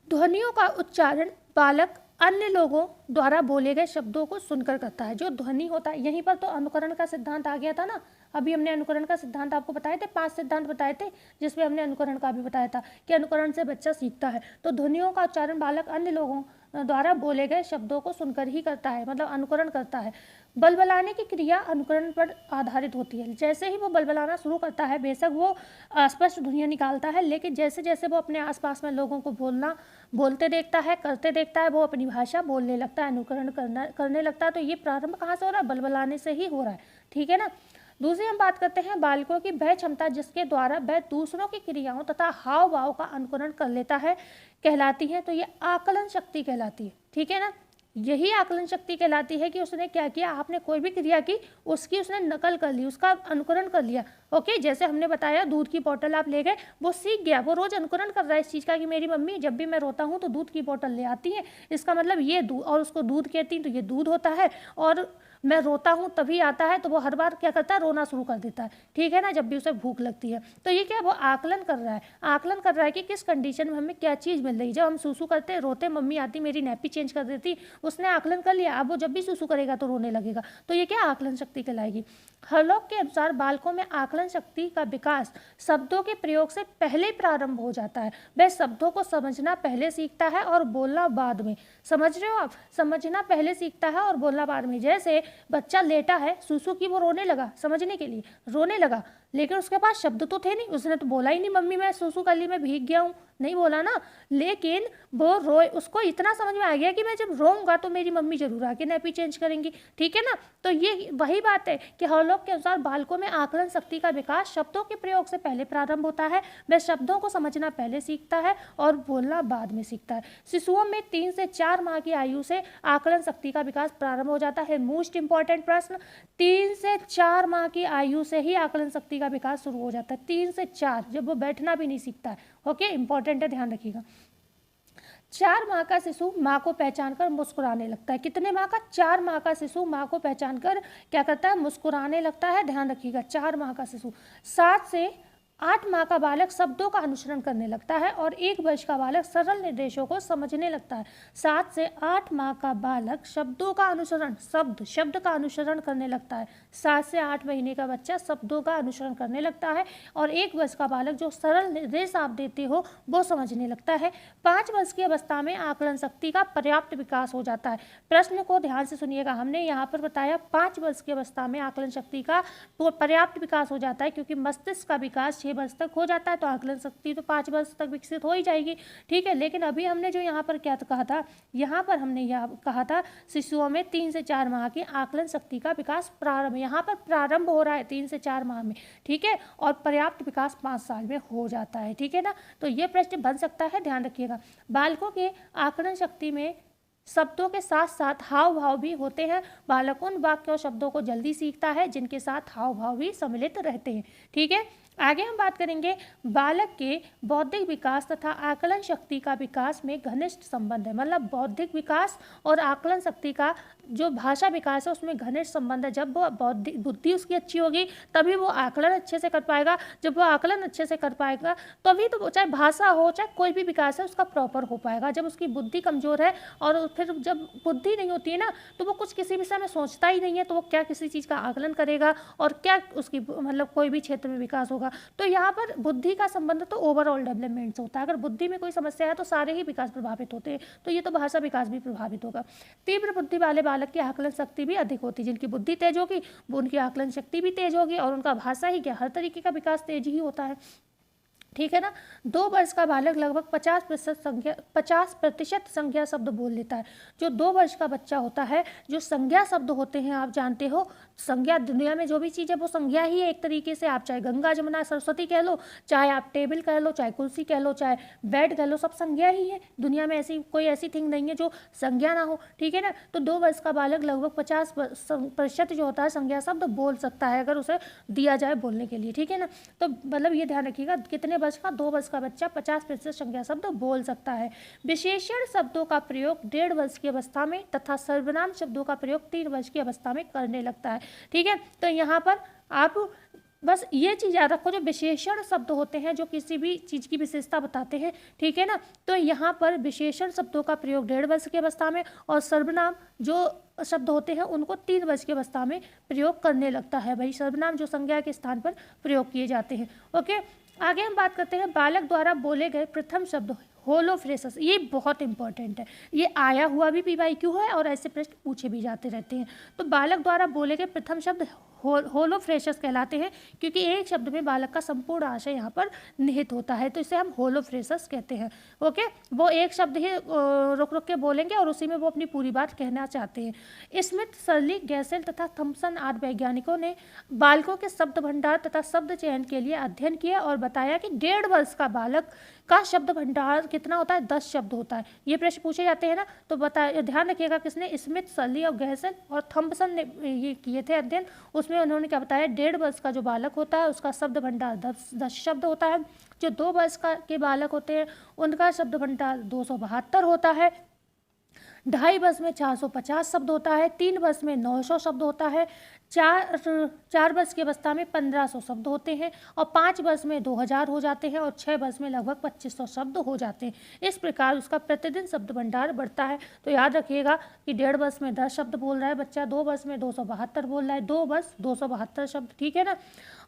ध्वनियों का उच्चारण बालक अन्य लोगों द्वारा बोले गए शब्दों को सुनकर करता है। जो ध्वनि होता है, यहीं पर तो अनुकरण का सिद्धांत आ गया था ना। अभी हमने अनुकरण का सिद्धांत आपको बताए थे, 5 सिद्धांत बताए थे, जिसमें हमने अनुकरण का भी बताया था कि अनुकरण से बच्चा सीखता है। तो ध्वनियों का उच्चारण बालक अन्य लोगों द्वारा बोले गए शब्दों को सुनकर ही करता है, मतलब अनुकरण करता है। बलबलाने की क्रिया अनुकरण पर आधारित होती है। जैसे ही वो बलबलाना शुरू करता है, बेशक वो स्पष्ट ध्वनियाँ निकालता है, लेकिन जैसे जैसे वो अपने आसपास में लोगों को बोलते देखता है, करते देखता है, वो अपनी भाषा बोलने लगता है, अनुकरण करने लगता है। तो ये प्रारंभ कहाँ से हो रहा है? बलबलाने से ही हो रहा है, ठीक है ना। दूसरी हम बात करते हैं बालकों की वह क्षमता जिसके द्वारा वह दूसरों की क्रियाओं तथा हाव भाव का अनुकरण कर लेता है, कहलाती है। तो ये आकलन शक्ति कहलाती है, ठीक है ना। यही आकलन शक्ति कहलाती है कि उसने क्या किया, आपने कोई भी क्रिया की उसकी उसने नकल कर ली, उसका अनुकरण कर लिया। ओके, जैसे हमने बताया दूध की बोतल आप ले गए, वो सीख गया, वो रोज अनुकरण कर रहा है इस चीज़ का कि मेरी मम्मी जब भी मैं रोता हूँ तो दूध की बोतल ले आती है, इसका मतलब ये दूध, और उसको दूध कहती हैं तो ये दूध होता है, और मैं रोता हूँ तभी आता है, तो वो हर बार क्या करता है, रोना शुरू कर देता है। ठीक है ना, जब भी उसे भूख लगती है। तो ये क्या, वो आकलन कर रहा है, आकलन कर रहा है कि किस कंडीशन में हमें क्या चीज़ मिल रही है। जब हम सूसू करते रोते मम्मी आती मेरी नैपी चेंज कर देती, उसने आकलन कर लिया, अब वो जब भी सूसू करेगा तो रोने लगेगा। तो ये क्या, आकलन शक्ति कहलाएगी। हर्लॉक के अनुसार बालकों में आकलन शक्ति का विकास शब्दों के प्रयोग से पहले प्रारंभ हो जाता है। वह शब्दों को समझना पहले सीखता है और बोलना बाद में। समझ रहे हो आप, समझना पहले सीखता है और बोलना बाद में। जैसे बच्चा लेटा है, सूसू की, वो रोने लगा, समझने के लिए रोने लगा, लेकिन उसके पास शब्द तो थे नहीं, उसने तो बोला ही नहीं मम्मी मैं सूसू कर ली, मैं भीग गया हूँ, नहीं बोला ना। लेकिन वो रोए, उसको इतना समझ में आ गया कि मैं जब रोऊंगा तो मेरी मम्मी जरूर आके नैपी चेंज करेंगी। ठीक है ना, तो ये वही बात है कि हर्लॉक के अनुसार बालकों में आकलन शक्ति का विकास शब्दों के प्रयोग से पहले प्रारंभ होता है। वह शब्दों को समझना पहले सीखता है और बोलना बाद में सीखता है। शिशुओं में 3 से 4 माह की आयु से आकलन शक्ति का विकास प्रारंभ हो जाता है। मोस्ट इंपॉर्टेंट प्रश्न, 3 से 4 माह की आयु से ही आकलन शक्ति का विकास शुरू हो जाता है। 3 से 4, जब वो बैठना भी नहीं सीखता है। ओके, इंपॉर्टेंट है, ध्यान रखिएगा। 4 माह का शिशु माँ को पहचान कर मुस्कुराने लगता है। कितने माह का, 4 माह का शिशु माँ को पहचान कर क्या करता है, मुस्कुराने लगता है। ध्यान रखिएगा, 4 माह का शिशु। 7 से 8 माह का बालक शब्दों का अनुसरण करने लगता है और 1 वर्ष का बालक सरल निर्देशों को समझने लगता है। 7 से 8 माह का बालक शब्दों का अनुसरण, शब्द का अनुसरण करने लगता है। 7 से 8 महीने का बच्चा शब्दों का अनुसरण करने लगता है और 1 वर्ष का बालक जो सरल निर्देश आप देते हो वो समझने लगता है। 5 वर्ष की अवस्था में आकलन शक्ति का पर्याप्त विकास हो जाता है। प्रश्न को ध्यान से सुनिएगा, हमने यहाँ पर बताया 5 वर्ष की अवस्था में आकलन शक्ति का पर्याप्त विकास हो जाता है, क्योंकि मस्तिष्क का विकास 6 वर्ष तक हो जाता है, तो आकलन शक्ति तो 5 वर्ष तक विकसित हो ही जाएगी। ठीक है, लेकिन अभी हमने जो यहाँ पर क्या कहा था, यहाँ पर हमने यह कहा था शिशुओं में 3 से 4 माह की आकलन शक्ति का विकास प्रारंभ, यहाँ पर प्रारंभ हो रहा है 3 से 4 माह में। ठीक है, और पर्याप्त विकास 5 साल में हो जाता है। ठीक है ना, तो ये प्रश्न बन सकता है, ध्यान रखिएगा। बालकों के आकलन शक्ति में शब्दों के साथ साथ हाव भाव भी होते हैं। बालक उन वाक्य और शब्दों को जल्दी सीखता है जिनके साथ हाव भाव भी सम्मिलित रहते हैं। ठीक है, आगे हम बात करेंगे बालक के बौद्धिक विकास तथा आकलन शक्ति का विकास में घनिष्ठ संबंध है। मतलब बौद्धिक विकास और आकलन शक्ति का जो भाषा विकास है उसमें घनिष्ठ संबंध है। जब वो बौद्धिक बुद्धि उसकी अच्छी होगी तभी वो आकलन अच्छे से कर पाएगा। जब वो आकलन अच्छे से कर पाएगा तभी तो चाहे भाषा हो चाहे कोई भी विकास है उसका प्रॉपर हो पाएगा। जब उसकी बुद्धि कमजोर है और फिर जब बुद्धि नहीं होती है ना तो वो कुछ किसी विषय में सोचता ही नहीं है, तो वो क्या किसी चीज़ का आकलन करेगा और क्या उसकी मतलब कोई भी क्षेत्र में विकास होगा। तो यहाँ पर बुद्धि का संबंध तो ओवरऑल डेवलपमेंट से होता है। अगर बुद्धि में कोई समस्या है तो सारे ही विकास प्रभावित होते हैं, तो ये तो भाषा विकास भी प्रभावित होगा। तीव्र बुद्धि वाले बालक की आकलन शक्ति भी अधिक होती है। जिनकी बुद्धि तेज होगी वो उनकी आकलन शक्ति भी तेज होगी और उनका भाषा ही क्या हर तरीके का विकास तेज ही होता है। ठीक है ना, 2 वर्ष का बालक लगभग 50% संज्ञा शब्द बोल लेता है। जो 2 वर्ष का बच्चा होता है, जो संज्ञा शब्द होते हैं आप जानते हो, संज्ञा दुनिया में जो भी चीज़ है वो संज्ञा ही है एक तरीके से। आप चाहे गंगा जमुना सरस्वती कह लो, चाहे आप टेबल कह लो, चाहे कुर्सी कह लो, चाहे बेड कह लो, सब संज्ञा ही है। दुनिया में ऐसी कोई ऐसी थिंग नहीं है जो संज्ञा ना हो। ठीक है ना, तो 2 वर्ष का बालक लगभग 50% जो होता है संज्ञा शब्द बोल सकता है अगर उसे दिया जाए बोलने के लिए। ठीक है ना, तो मतलब ये ध्यान रखिएगा कितने वर्ष का, 2 वर्ष का बच्चा 50% संज्ञा शब्द बोल सकता है। विशेषण शब्दों का प्रयोग 1.5 वर्ष की अवस्था में तथा सर्वनाम शब्दों का प्रयोग 3 वर्ष की अवस्था में करने लगता है। ठीक है, तो यहाँ पर आप बस ये चीज़ याद रखो, जो विशेषण शब्द होते हैं जो किसी भी चीज़ की विशेषता बताते हैं। ठीक है ना, तो यहाँ पर विशेषण शब्दों का प्रयोग 1.5 वर्ष की अवस्था में और सर्वनाम जो शब्द होते हैं उनको 3 वर्ष की अवस्था में प्रयोग करने लगता है। भाई सर्वनाम जो संज्ञा के स्थान पर प्रयोग किए जाते हैं। ओके, आगे हम बात करते हैं बालक द्वारा बोले गए प्रथम शब्द होलोफ्रेसस। ये बहुत इंपॉर्टेंट है, ये आया हुआ भी PYQ है और ऐसे प्रश्न पूछे भी जाते रहते हैं। तो बालक द्वारा बोले गए प्रथम शब्द होलोफ्रेसस कहलाते हैं, क्योंकि एक शब्द में बालक का संपूर्ण आशय यहाँ पर निहित होता है, तो इसे हम होलोफ्रेसस कहते हैं। ओके, वो एक शब्द ही रुक रुक के बोलेंगे और उसी में वो अपनी पूरी बात कहना चाहते हैं। स्मिथ, सर्लिक, गैसेल तथा थॉम्सन आदि वैज्ञानिकों ने बालकों के शब्द भंडार तथा शब्द चयन के लिए अध्ययन किया और बताया कि 1.5 वर्ष का बालक का शब्द भंडार कितना होता है? 10 शब्द होता है। ये प्रश्न पूछे जाते हैं ना, तो ध्यान रखिएगा किसने? स्मिथ, सली और गैसल और थॉम्पसन ने ये किए थे अध्ययन। उसमें उन्होंने क्या बताया? 1.5 वर्ष का जो बालक होता है उसका शब्द भंडार 10 शब्द होता है। जो 2 वर्ष के बालक होते हैं उनका शब्द भंडार 272 होता है। 2.5 वर्ष में 450 शब्द होता है। 3 वर्ष में 900 शब्द होता है। 4 वर्ष की अवस्था में 1500 शब्द होते हैं और 5 वर्ष में 2000 हो जाते हैं और 6 वर्ष में लगभग 2500 शब्द हो जाते हैं। इस प्रकार उसका प्रतिदिन शब्द भंडार बढ़ता है। तो याद रखिएगा कि 1.5 वर्ष में 10 शब्द बोल रहा है बच्चा, 2 वर्ष में 272 बोल रहा है, 2 वर्ष 272 शब्द, ठीक है ना।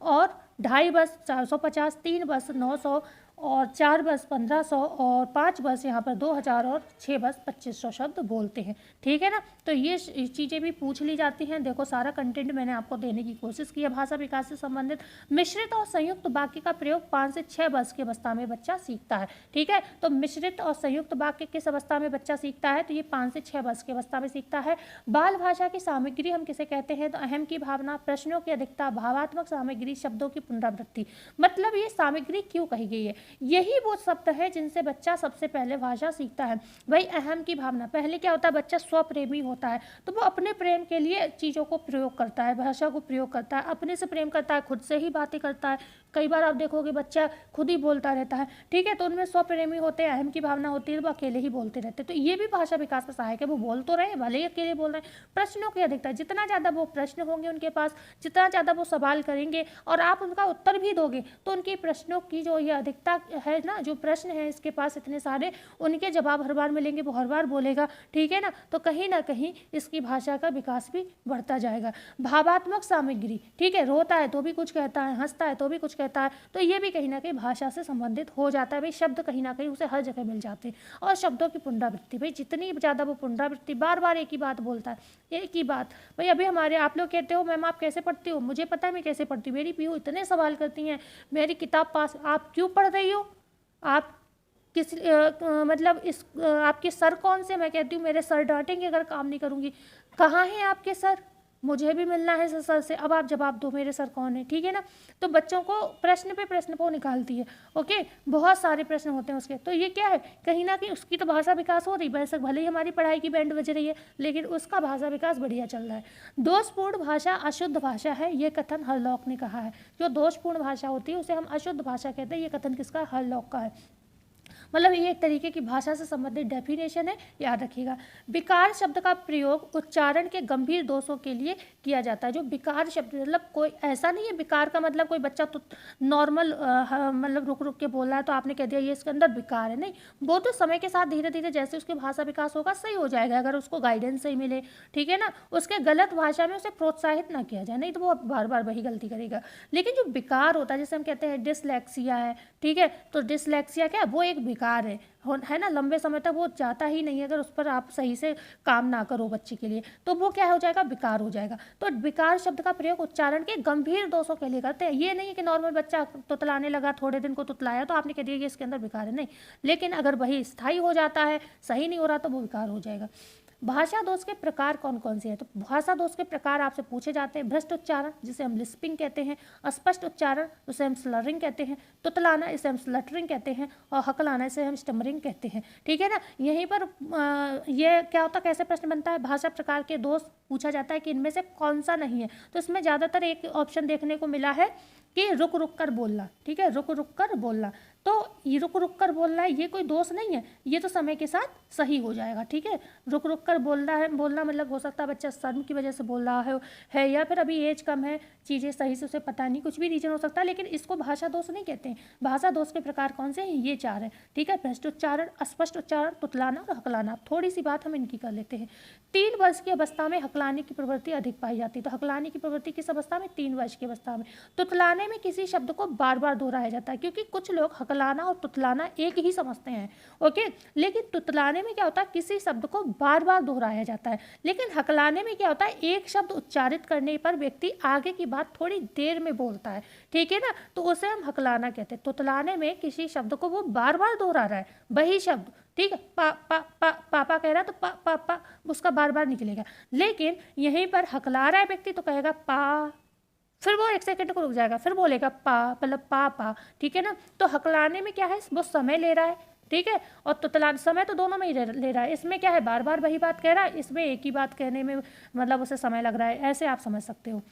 और 2.5 वर्ष 450, 3 वर्ष 900 और 4 वर्ष 1500 और 5 वर्ष यहाँ पर 2000 और 6 वर्ष 2500 शब्द बोलते हैं, ठीक है ना। तो ये चीज़ें भी पूछ ली जाती हैं। देखो सारा कंटेंट मैंने आपको देने की कोशिश की है भाषा विकास से संबंधित। मिश्रित और संयुक्त वाक्य का प्रयोग 5 से 6 वर्ष की अवस्था में बच्चा सीखता है, ठीक है। तो मिश्रित और संयुक्त वाक्य किस अवस्था में बच्चा सीखता है? तो ये 5 से 6 वर्ष की अवस्था में सीखता है। बाल भाषा की सामग्री हम किसे कहते हैं? तो अहम की भावना, प्रश्नों की अधिकता, भावात्मक सामग्री, शब्दों की पुनरावृत्ति। मतलब ये सामग्री क्यों कही गई है? यही वो शब्द है जिनसे बच्चा सबसे पहले भाषा सीखता है। वही अहम की भावना, पहले क्या होता है? बच्चा स्वप्रेमी होता है तो वो अपने प्रेम के लिए चीज़ों को प्रयोग करता है, भाषा को प्रयोग करता है, अपने से प्रेम करता है, खुद से ही बातें करता है। कई बार आप देखोगे बच्चा खुद ही बोलता रहता है, ठीक है। तो उनमें स्वप्रेमी होते हैं, अहम की भावना होती है, वो अकेले ही बोलते रहते हैं। तो ये भी भाषा विकास का सहायक है। वो बोल तो रहे, भले ही अकेले बोल रहे हैं। प्रश्नों की अधिकता, जितना ज़्यादा वो प्रश्न होंगे उनके पास, जितना ज़्यादा वो सवाल करेंगे और आप उनका उत्तर भी दोगे तो उनके प्रश्नों की जो ये अधिकता है ना, जो प्रश्न है इसके पास इतने सारे, उनके जवाब हर बार मिलेंगे, वो हर बार बोलेगा, ठीक है ना। तो कहीं ना कहीं इसकी भाषा का विकास भी बढ़ता जाएगा। भावात्मक सामग्री, ठीक है, रोता है तो भी कुछ कहता है, हंसता है तो भी कुछ कहता है, तो ये भी कहीं ना कहीं भाषा से संबंधित हो जाता है। भाई शब्द कहीं ना कहीं उसे हर जगह मिल जाते हैं। और शब्दों की पुनरावृत्ति, भाई जितनी ज़्यादा वो पुनरावृत्ति, बार बार एक ही बात बोलता है, एक ही बात। भाई अभी हमारे आप लोग कहते हो मैम आप कैसे पढ़ती हो? मुझे पता है मैं कैसे पढ़ती हूँ। मेरी पीहू इतने सवाल करती हैं, मेरी किताब पास, आप क्यों पढ़ रही हो? आप किस मतलब इस आपके सर कौन से? मैं कहती हूँ मेरे सर डांटेंगे अगर काम नहीं करूँगी। कहाँ हैं आपके सर? मुझे भी मिलना है सर से। अब आप जवाब दो मेरे सर कौन है, ठीक है ना। तो बच्चों को प्रश्न पे प्रश्न को निकालती है, ओके। बहुत सारे प्रश्न होते हैं उसके। तो ये क्या है? कहीं ना कहीं उसकी तो भाषा विकास हो रही है, वैसे भले ही हमारी पढ़ाई की बैंड बज रही है लेकिन उसका भाषा विकास बढ़िया चल रहा है। दोषपूर्ण भाषा अशुद्ध भाषा है, ये कथन हरलॉक ने कहा है। जो दोषपूर्ण भाषा होती है उसे हम अशुद्ध भाषा कहते हैं। ये कथन किसका? हरलॉक का है। मतलब ये एक तरीके की भाषा से संबंधित डेफिनेशन है, याद रखिएगा। विकार शब्द का प्रयोग उच्चारण के गंभीर दोषों के लिए किया जाता है। जो विकार शब्द, मतलब कोई ऐसा नहीं है विकार का मतलब कोई बच्चा तो नॉर्मल मतलब रुक रुक के बोल रहा है तो आपने कह दिया ये इसके अंदर विकार है, नहीं। वो तो समय के साथ धीरे धीरे जैसे उसकी भाषा विकास होगा सही हो जाएगा, अगर उसको गाइडेंस सही मिले, ठीक है ना। उसके गलत भाषा में उसे प्रोत्साहित ना किया जाए, नहीं तो वो बार बार वही गलती करेगा। लेकिन जो विकार होता है जैसे हम कहते हैं डिसलेक्सिया है, ठीक है, तो डिसलेक्सिया क्या है? वो एक विकार है ना। लंबे समय तक वो जाता ही नहीं है अगर उस पर आप सही से काम ना करो बच्चे के लिए, तो वो क्या हो जाएगा? विकार हो जाएगा। तो विकार शब्द का प्रयोग उच्चारण के गंभीर दोषों के लिए करते हैं। ये नहीं है कि नॉर्मल बच्चा तुतलाने लगा, थोड़े दिन को तुतलाया तो आपने कह दिया कि इसके अंदर विकार है, नहीं। लेकिन अगर वही स्थायी हो जाता है, सही नहीं हो रहा, तो वो विकार हो जाएगा। भाषा दोष के प्रकार कौन कौन से हैं? तो भाषा दोष के प्रकार आपसे पूछे जाते हैं। भ्रष्ट उच्चारण जिसे हम लिस्पिंग कहते हैं, अस्पष्ट उच्चारण जिसे हम स्लरिंग कहते हैं, तुतलाना इसे हम स्लटरिंग कहते हैं और हकलाना इसे हम स्टमरिंग कहते हैं, ठीक है ना। यहीं पर ये क्या होता है, कैसे प्रश्न बनता है? भाषा प्रकार के दोष पूछा जाता है कि इनमें से कौन सा नहीं है। तो इसमें ज़्यादातर एक ऑप्शन देखने को मिला है कि रुक रुक कर बोलना, ठीक है, रुक रुक कर बोलना। तो ये रुक रुक कर बोलना है, ये कोई दोष नहीं है, ये तो समय के साथ सही हो जाएगा, ठीक है। रुक रुक कर बोलना है, बोलना मतलब हो सकता है बच्चा शर्म की वजह से बोल रहा है या फिर अभी एज कम है, चीज़ें सही से उसे पता नहीं, कुछ भी रीजन हो सकता है, लेकिन इसको भाषा दोष नहीं कहते हैं। भाषा दोष के प्रकार कौन से हैं? ये 4 हैं, ठीक है। भ्रष्ट उच्चारण, अस्पष्ट उच्चारण, तुतलाना और हकलाना। थोड़ी सी बात हम इनकी कर लेते हैं। 3 वर्ष की अवस्था में हकलाने की प्रवृत्ति अधिक पाई जाती है। तो हकलाने की प्रवृत्ति किस अवस्था में? 3 वर्ष की अवस्था में। तुतलाने में किसी शब्द को बार बार दोहराया जाता है, क्योंकि कुछ लोग हकलाना और तुतलाना एक ही समझते हैं, ओके। लेकिन तुतलाने में क्या होता है? किसी शब्द को बार बार दोहराया जाता है। लेकिन हकलाने में क्या होता है? एक शब्द उच्चारित करने पर व्यक्ति आगे की बात थोड़ी देर में बोलता है, ठीक है ना, तो उसे हम हकलाना कहते हैं। तुतलाने में किसी शब्द को वो बार बार दोहरा रहा है, वही शब्द, ठीक है, पा पा पा पापा कह रहा है तो पा पा पा उसका बार बार निकलेगा। लेकिन यहीं पर हकला रहा है व्यक्ति तो कहेगा पा फिर वो 1 सेकंड को रुक जाएगा, फिर बोलेगा पा, मतलब पा, ठीक है ना। तो हकलाने में क्या है, वो समय ले रहा है, ठीक है, और तुतलाने समय तो दोनों में ही ले रहा है। इसमें क्या है, बार बार वही बात कह रहा है, इसमें एक ही बात कहने में मतलब उसे समय लग रहा है, ऐसे आप समझ सकते हो।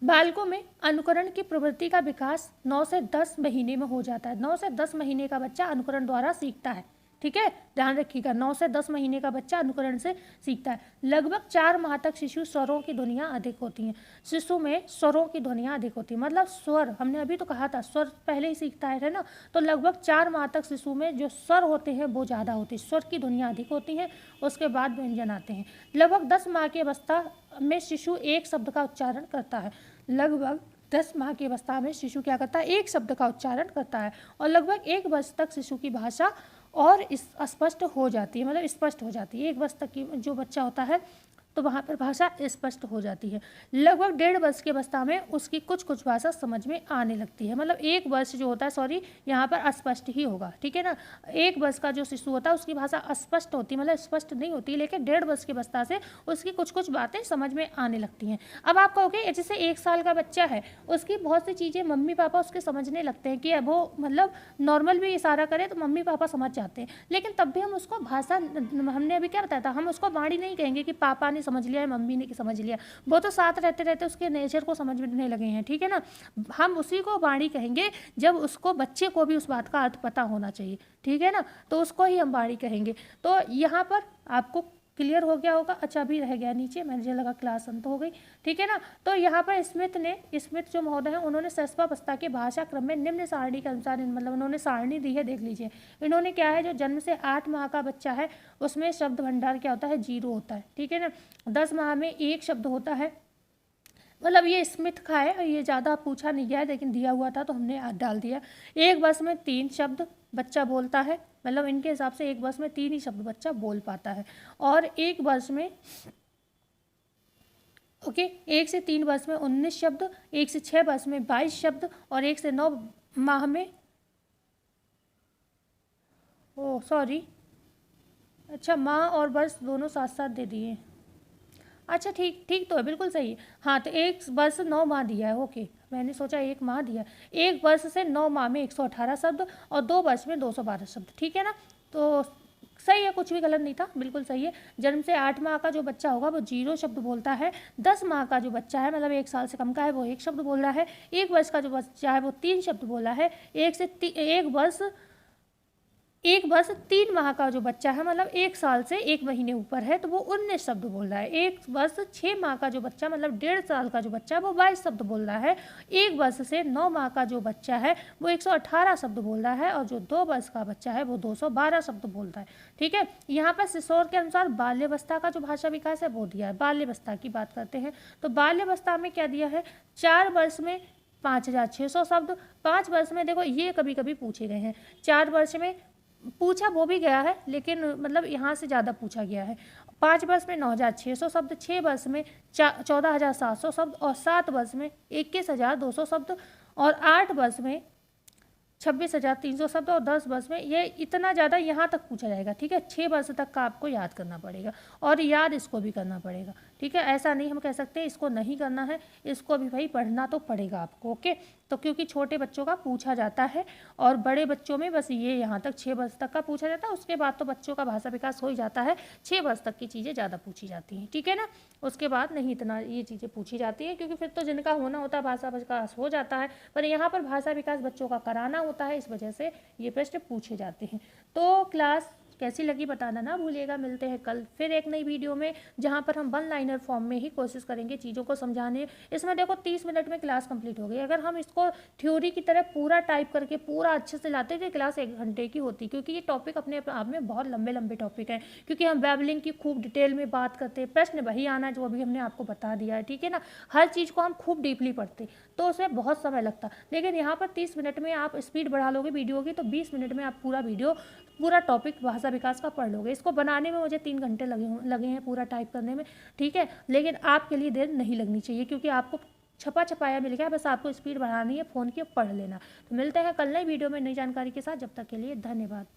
बालकों में अनुकरण की प्रवृत्ति का विकास 9 से 10 महीने में हो जाता है। 9 से 10 महीने का बच्चा अनुकरण द्वारा सीखता है, ठीक है, ध्यान रखिएगा। 9 से 10 महीने का बच्चा अनुकरण से सीखता है। लगभग 4 माह तक शिशु स्वरों की ध्वनियाँ अधिक होती हैं। शिशु में स्वरों की ध्वनियाँ अधिक होती हैं, मतलब स्वर, हमने अभी तो कहा था स्वर पहले ही सीखता है ना। तो लगभग 4 माह तक शिशु में जो स्वर होते हैं वो ज़्यादा होते हैं, स्वर की ध्वनियाँ अधिक होती हैं, उसके बाद व्यंजन आते हैं। लगभग 10 माह की अवस्था में शिशु एक शब्द का उच्चारण करता है। लगभग 10 माह की अवस्था में शिशु क्या करता है, एक शब्द का उच्चारण करता है। और लगभग 1 वर्ष तक शिशु की भाषा और स्पष्ट हो जाती है, मतलब स्पष्ट हो जाती है। 1 वर्ष तक की जो बच्चा होता है तो वहाँ पर भाषा स्पष्ट हो जाती है। लगभग 1.5 वर्ष की अवस्था में उसकी कुछ कुछ भाषा समझ में आने लगती है, मतलब 1 वर्ष जो होता है, सॉरी यहाँ पर अस्पष्ट ही होगा, ठीक है ना। 1 वर्ष का जो शिशु होता है उसकी भाषा अस्पष्ट होती है, मतलब स्पष्ट नहीं होती, लेकिन 1.5 वर्ष की अवस्था से उसकी कुछ कुछ बातें समझ में आने लगती हैं। अब आप कहोगे जैसे 1 साल का बच्चा है, उसकी बहुत सी चीज़ें मम्मी पापा उसके समझने लगते हैं कि अब वो मतलब नॉर्मल भी इशारा करे तो मम्मी पापा समझ जाते हैं, लेकिन तब भी हम उसको भाषा, हमने अभी क्या बताया था, हम उसको वाणी नहीं कहेंगे कि पापा ने समझ लिया है, मम्मी ने समझ लिया, वो तो साथ रहते रहते उसके नेचर को समझने लगे हैं, ठीक है ना। हम उसी को वाणी कहेंगे जब उसको, बच्चे को भी उस बात का अर्थ पता होना चाहिए, ठीक है ना, तो उसको ही हम वाणी कहेंगे। तो यहाँ पर आपको क्लियर हो गया होगा। अच्छा अभी रह गया नीचे, मुझे लगा क्लास अंत हो गई, ठीक है ना। तो यहाँ पर स्मिथ जो महोदय हैं उन्होंने सस्वावस्था के भाषा क्रम में निम्न सारणी के अनुसार, मतलब उन्होंने सारणी दी है, देख लीजिए। इन्होंने क्या है, जो जन्म से 8 माह का बच्चा है उसमें शब्द भंडार क्या होता है, 0 होता है, ठीक है ना। 10 माह में 1 शब्द होता है, मतलब ये स्मिथ का है, ये ज़्यादा पूछा नहीं गया है लेकिन दिया हुआ था तो हमने डाल दिया। 1 वर्ष में 3 शब्द बच्चा बोलता है, मतलब इनके हिसाब से 1 वर्ष में 3 ही शब्द बच्चा बोल पाता है। और 1 वर्ष में 1 से 3 वर्ष में 19 शब्द, 1 से 6 वर्ष में 22 शब्द, और 1 से 9 माह में, ओ सॉरी, अच्छा माह और वर्ष दोनों साथ साथ दे दिए, अच्छा ठीक ठीक तो है, बिल्कुल सही है। हाँ तो 1 वर्ष 9 माह दिया है, ओके, मैंने सोचा 1 माह दिया है। 1 वर्ष से 9 माह में 118 शब्द और 2 वर्ष में 212 शब्द, ठीक है ना। तो सही है, कुछ भी गलत नहीं था, बिल्कुल सही है। जन्म से 8 माह का जो बच्चा होगा वो 0 शब्द बोलता है। 10 माह का जो बच्चा है, मतलब 1 साल से कम का है, वो 1 शब्द बोल रहा है। 1 वर्ष का जो बच्चा है वो 3 शब्द बोल रहा है। 1 वर्ष 3 माह का जो बच्चा है, मतलब 1 साल से 1 महीने ऊपर है, तो वो 19 शब्द बोल रहा है। 1 वर्ष 6 माह का जो बच्चा, मतलब 1.5 साल का जो बच्चा है वो 22 शब्द बोल रहा है। 1 वर्ष से 9 माह का जो बच्चा है वो 118 शब्द बोल रहा है, और जो 2 वर्ष का बच्चा है वो 212 शब्द बोल रहा है, ठीक है। यहाँ पर सिसोर के अनुसार बाल्यावस्था का जो भाषा विकास है वो दिया है। बाल्यावस्था की बात करते हैं तो बाल्यावस्था में क्या दिया है, 4 वर्ष में 5600 शब्द, 5 वर्ष में, देखो ये कभी कभी पूछे गए हैं, 4 वर्ष में पूछा वो भी गया है लेकिन मतलब यहाँ से ज़्यादा पूछा गया है। 5 वर्ष में 9600 शब्द, 6 वर्ष में 14700 शब्द, और 7 वर्ष में 21200 शब्द, और 8 वर्ष में 26,300 शब्द, और 10 वर्ष में ये इतना ज़्यादा यहाँ तक पूछा जाएगा, ठीक है। 6 वर्ष तक का आपको याद करना पड़ेगा, और याद इसको भी करना पड़ेगा, ठीक है। ऐसा नहीं हम कह सकते इसको नहीं करना है, इसको भी भाई पढ़ना तो पड़ेगा आपको, ओके। तो क्योंकि छोटे बच्चों का पूछा जाता है, और बड़े बच्चों में बस ये यहाँ तक 6 वर्ष तक का पूछा जाता है, उसके बाद तो बच्चों का भाषा विकास हो ही जाता है। 6 वर्ष तक की चीज़ें ज़्यादा पूछी जाती हैं, ठीक है ना। उसके बाद नहीं इतना ये चीज़ें पूछी जाती हैं, क्योंकि फिर तो जिनका होना होता है भाषा विकास हो जाता है, पर यहाँ पर भाषा विकास बच्चों का कराना होता है, इस वजह से ये प्रश्न पूछे जाते हैं। तो क्लास कैसी लगी बताना ना भूलिएगा। मिलते हैं कल फिर एक नई वीडियो में, जहाँ पर हम 1 लाइनर फॉर्म में ही कोशिश करेंगे चीज़ों को समझाने। इसमें देखो 30 मिनट में क्लास कंप्लीट हो गई। अगर हम इसको थ्योरी की तरह पूरा टाइप करके पूरा अच्छे से लाते तो क्लास 1 घंटे की होती, क्योंकि ये टॉपिक अपने आप में बहुत लंबे लंबे टॉपिक हैं, क्योंकि हम बैबलिंग की खूब डिटेल में बात करते हैं। प्रश्न वही आना जो अभी हमने आपको बता दिया है, ठीक है ना। हर चीज़ को हम खूब डीपली पढ़ते तो उसमें बहुत समय लगता, लेकिन यहाँ पर 30 मिनट में आप स्पीड बढ़ा लोगे वीडियो की, तो 20 मिनट में आप पूरा टॉपिक भाषा विकास का पढ़ लोगे। इसको बनाने में मुझे 3 घंटे लगे हैं, पूरा टाइप करने में, ठीक है। लेकिन आपके लिए देर नहीं लगनी चाहिए, क्योंकि आपको छपा छपाया मिल गया, बस आपको स्पीड बढ़ानी है, फ़ोन की पढ़ लेना। तो मिलते हैं कल नई वीडियो में नई जानकारी के साथ, जब तक के लिए धन्यवाद।